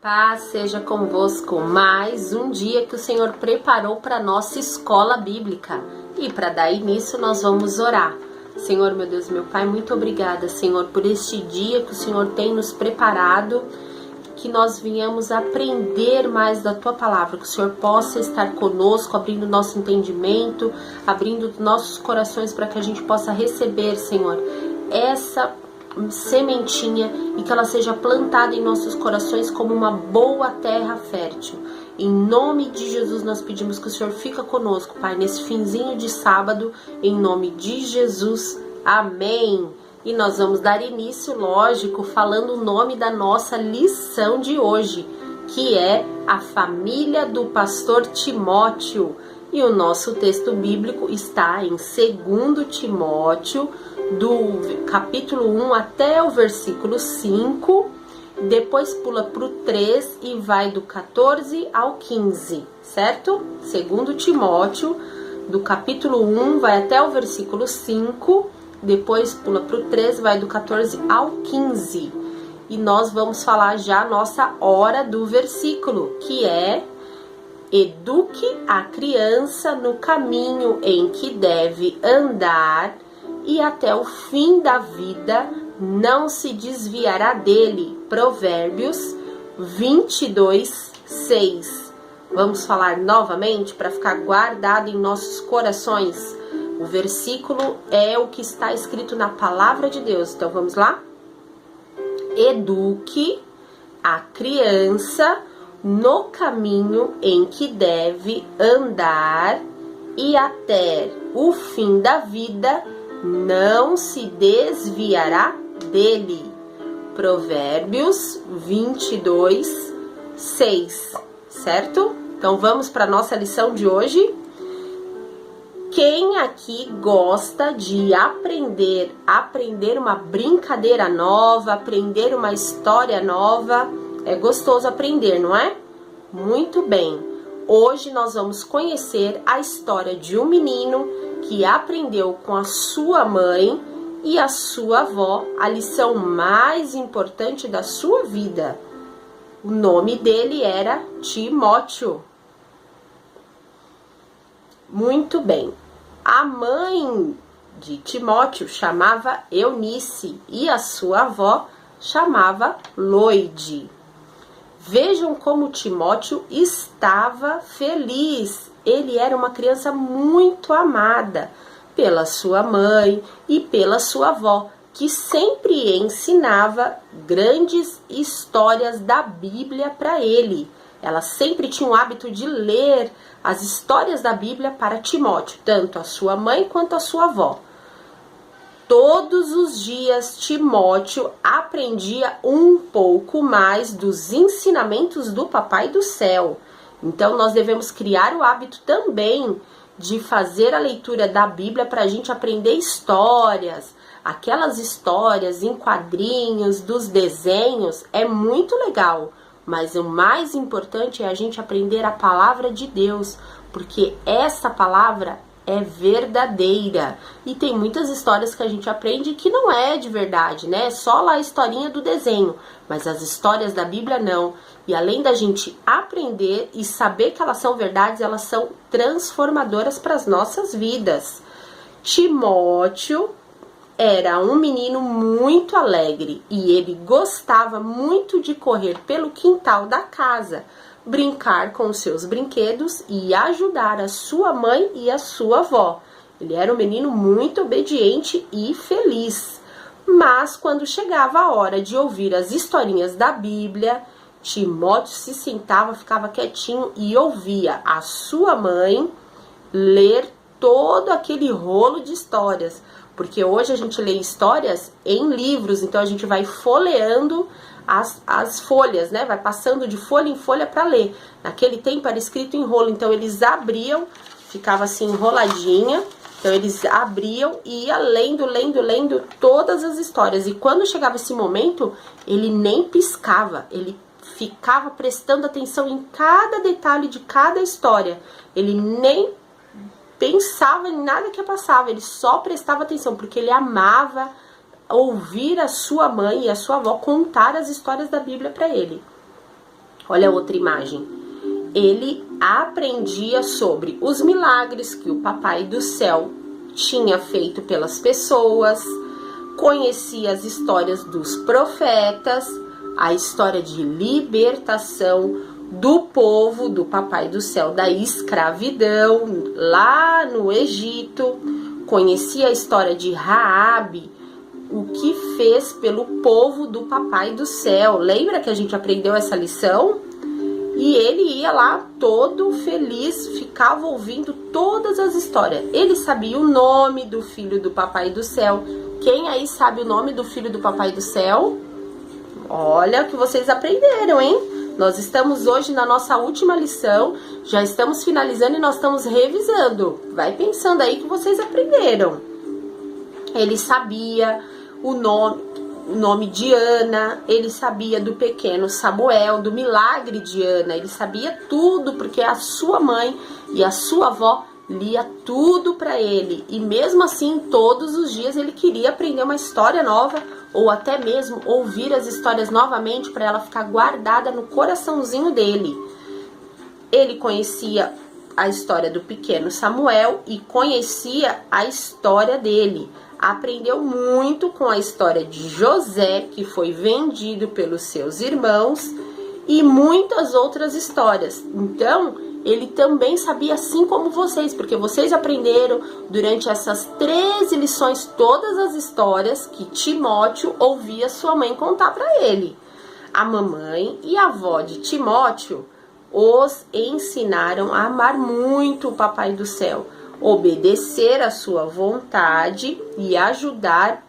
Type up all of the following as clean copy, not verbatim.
Paz seja convosco, mais um dia que o Senhor preparou para a nossa escola bíblica. E para dar início nós vamos orar. Senhor, meu Deus, meu Pai, muito obrigada, Senhor, por este dia que o Senhor tem nos preparado, que nós venhamos aprender mais da Tua Palavra, que o Senhor possa estar conosco, abrindo nosso entendimento, abrindo nossos corações para que a gente possa receber, Senhor, essa sementinha e que ela seja plantada em nossos corações como uma boa terra fértil. Em nome de Jesus nós pedimos que o Senhor fica conosco, Pai, nesse finzinho de sábado, em nome de Jesus, amém. E nós vamos dar início, lógico, falando o nome da nossa lição de hoje, que é a família do pastor Timóteo. E o nosso texto bíblico está em 2 Timóteo, do capítulo 1 até o versículo 5, depois pula para o 3 e vai do 14 ao 15, certo? 2 Timóteo, do capítulo 1 vai até o versículo 5, depois pula para o 3 e vai do 14 ao 15. E nós vamos falar já a nossa hora do versículo, que é: eduque a criança no caminho em que deve andar, e até o fim da vida não se desviará dele. Provérbios 22, 6. Vamos falar novamente para ficar guardado em nossos corações. O versículo é o que está escrito na palavra de Deus. Então vamos lá? Eduque a criança no caminho em que deve andar, e até o fim da vida não se desviará dele. Provérbios 22, 6, certo? Então vamos para a nossa lição de hoje. Quem aqui gosta de aprender uma brincadeira nova, aprender uma história nova? É gostoso aprender, não é? Muito bem. Hoje nós vamos conhecer a história de um menino que aprendeu com a sua mãe e a sua avó a lição mais importante da sua vida. O nome dele era Timóteo. Muito bem. A mãe de Timóteo chamava Eunice e a sua avó chamava Loide. Vejam como Timóteo estava feliz. Ele era uma criança muito amada pela sua mãe e pela sua avó, que sempre ensinava grandes histórias da Bíblia para ele. Ela sempre tinha o hábito de ler as histórias da Bíblia para Timóteo, tanto a sua mãe quanto a sua avó. Todos os dias, Timóteo aprendia um pouco mais dos ensinamentos do Papai do Céu. Então, nós devemos criar o hábito também de fazer a leitura da Bíblia para a gente aprender histórias. Aquelas histórias em quadrinhos, dos desenhos, é muito legal. Mas o mais importante é a gente aprender a palavra de Deus, porque essa palavra é verdadeira. E tem muitas histórias que a gente aprende que não é de verdade, né? É só lá a historinha do desenho, mas as histórias da Bíblia não. E além da gente aprender e saber que elas são verdades, elas são transformadoras para as nossas vidas. Timóteo era um menino muito alegre e ele gostava muito de correr pelo quintal da casa, brincar com os seus brinquedos e ajudar a sua mãe e a sua avó. Ele era um menino muito obediente e feliz. Mas quando chegava a hora de ouvir as historinhas da Bíblia, Timóteo se sentava, ficava quietinho e ouvia a sua mãe ler todo aquele rolo de histórias. Porque hoje a gente lê histórias em livros, então a gente vai folheando as folhas, né? Vai passando de folha em folha para ler. Naquele tempo era escrito em rolo, então eles abriam, ficava assim enroladinha. Então eles abriam e ia lendo todas as histórias. E quando chegava esse momento, ele nem piscava, ele ficava prestando atenção em cada detalhe de cada história. Ele nem pensava em nada que passava, ele só prestava atenção, porque ele amava ouvir a sua mãe e a sua avó contar as histórias da Bíblia para ele. Olha outra imagem. Ele aprendia sobre os milagres que o Papai do Céu tinha feito pelas pessoas, conhecia as histórias dos profetas, a história de libertação do povo do Papai do Céu da escravidão lá no Egito, conhecia a história de Raabe, o que fez pelo povo do Papai do Céu. Lembra que a gente aprendeu essa lição? E ele ia lá todo feliz, ficava ouvindo todas as histórias. Ele sabia o nome do filho do Papai do Céu. Quem aí sabe o nome do filho do Papai do Céu? Olha o que vocês aprenderam, hein? Nós estamos hoje na nossa última lição, já estamos finalizando e nós estamos revisando. Vai pensando aí que vocês aprenderam. Ele sabia o nome de Ana, ele sabia do pequeno Samuel, do milagre de Ana, ele sabia tudo, porque a sua mãe e a sua avó lia tudo para ele. E mesmo assim, todos os dias ele queria aprender uma história nova, ou até mesmo ouvir as histórias novamente para ela ficar guardada no coraçãozinho dele. Ele conhecia a história do pequeno Samuel e conhecia a história dele. Aprendeu muito com a história de José, que foi vendido pelos seus irmãos, e muitas outras histórias. Então, ele também sabia, assim como vocês, porque vocês aprenderam durante essas 13 lições todas as histórias que Timóteo ouvia sua mãe contar para ele. A mamãe e a avó de Timóteo os ensinaram a amar muito o Papai do Céu, obedecer à sua vontade e ajudar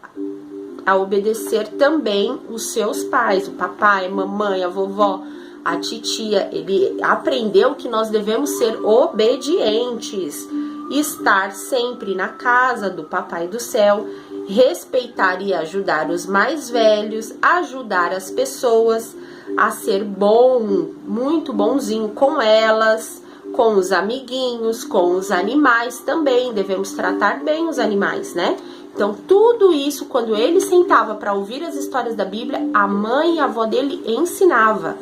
a obedecer também os seus pais, o papai, a mamãe, a vovó, a titia. Ele aprendeu que nós devemos ser obedientes, estar sempre na casa do Papai do Céu, respeitar e ajudar os mais velhos, ajudar as pessoas a ser bom, muito bonzinho com elas, com os amiguinhos, com os animais também. Devemos tratar bem os animais, né? Então, tudo isso, quando ele sentava para ouvir as histórias da Bíblia, a mãe e a avó dele ensinava.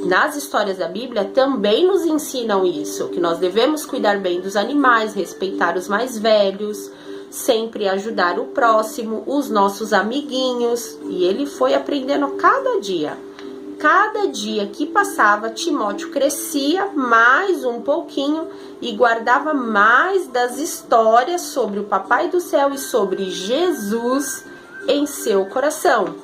Nas histórias da Bíblia também nos ensinam isso, que nós devemos cuidar bem dos animais, respeitar os mais velhos, sempre ajudar o próximo, os nossos amiguinhos. E ele foi aprendendo cada dia. Cada dia que passava, Timóteo crescia mais um pouquinho e guardava mais das histórias sobre o Papai do Céu e sobre Jesus em seu coração.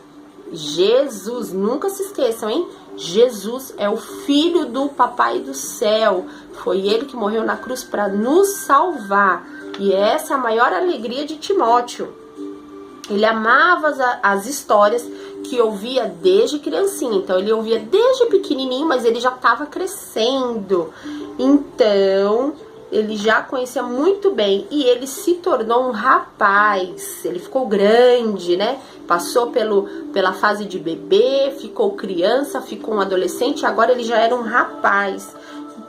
Jesus, nunca se esqueçam, hein? Jesus é o filho do Papai do Céu. Foi ele que morreu na cruz para nos salvar. E essa é a maior alegria de Timóteo. Ele amava as histórias que ouvia desde criancinha. Então, ele ouvia desde pequenininho, mas ele já estava crescendo. Então, ele já conhecia muito bem. E ele se tornou um rapaz. Ele ficou grande, né? Passou pela fase de bebê, ficou criança, ficou um adolescente. Agora, ele já era um rapaz.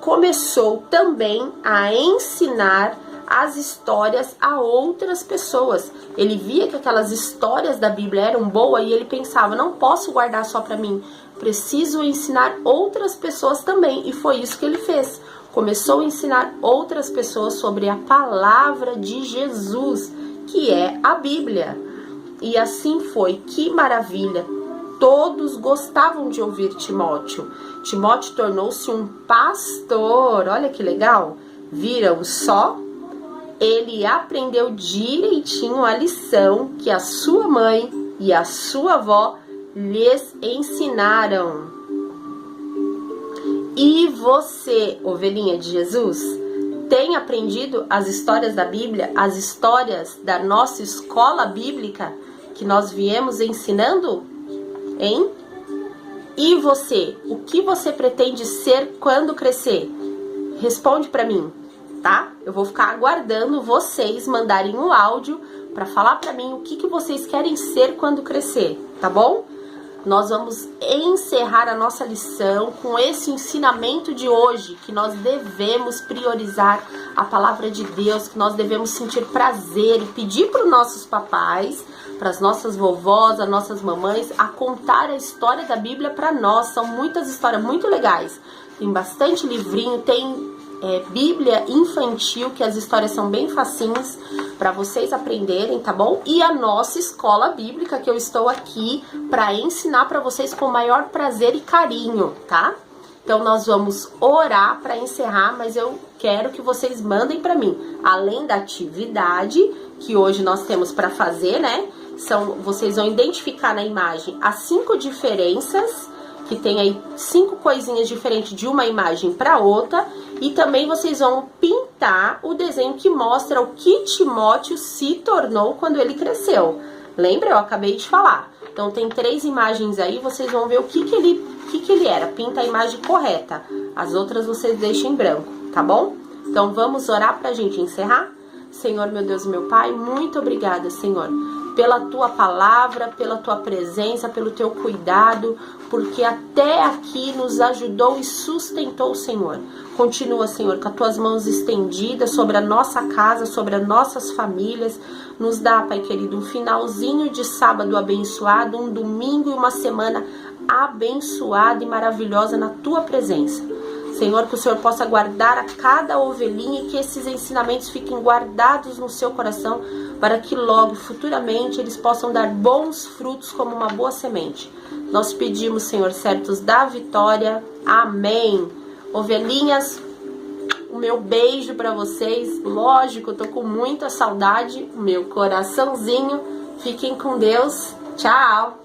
Começou também a ensinar as histórias a outras pessoas. Ele via que aquelas histórias da Bíblia eram boas e ele pensava, não posso guardar só para mim, preciso ensinar outras pessoas também. E foi isso que ele fez. Começou a ensinar outras pessoas sobre a palavra de Jesus, que é a Bíblia. E assim foi, que maravilha. Todos gostavam de ouvir Timóteo. Timóteo tornou-se um pastor, olha que legal. Viram só? Ele aprendeu direitinho a lição que a sua mãe e a sua avó lhes ensinaram. E você, ovelhinha de Jesus, tem aprendido as histórias da Bíblia, as histórias da nossa escola bíblica que nós viemos ensinando? Hein? E você, o que você pretende ser quando crescer? Responde pra mim. Tá? Eu vou ficar aguardando vocês mandarem um áudio para falar para mim o que vocês querem ser quando crescer, tá bom? nós vamos encerrar a nossa lição com esse ensinamento de hoje, que nós devemos priorizar a palavra de Deus, que nós devemos sentir prazer e pedir para os nossos papais, para as nossas vovós, as nossas mamães, a contar a história da Bíblia para nós. São muitas histórias muito legais. Tem bastante livrinho, tem Bíblia infantil, que as histórias são bem facinhas para vocês aprenderem, tá bom? E a nossa escola bíblica, que eu estou aqui para ensinar para vocês com o maior prazer e carinho, tá? Então nós vamos orar para encerrar, mas eu quero que vocês mandem para mim, além da atividade que hoje nós temos para fazer, né? Vocês vão identificar na imagem as 5 diferenças, que tem aí 5 coisinhas diferentes de uma imagem para outra, e também vocês vão pintar o desenho que mostra o que Timóteo se tornou quando ele cresceu. Lembra? Eu acabei de falar. Então tem 3 imagens aí, vocês vão ver o que ele era. Pinta a imagem correta. As outras vocês deixem em branco, tá bom? Então vamos orar pra gente encerrar? Senhor, meu Deus e meu Pai, muito obrigada, Senhor, pela tua palavra, pela tua presença, pelo teu cuidado, porque até aqui nos ajudou e sustentou, Senhor. Continua, Senhor, com as tuas mãos estendidas sobre a nossa casa, sobre as nossas famílias. Nos dá, Pai querido, um finalzinho de sábado abençoado, um domingo e uma semana abençoada e maravilhosa na tua presença. Senhor, que o Senhor possa guardar a cada ovelhinha e que esses ensinamentos fiquem guardados no seu coração, para que logo, futuramente, eles possam dar bons frutos como uma boa semente. Nós pedimos, Senhor, certos da vitória. Amém. Ovelhinhas, o meu beijo para vocês. Lógico, eu tô com muita saudade. O meu coraçãozinho. Fiquem com Deus. Tchau.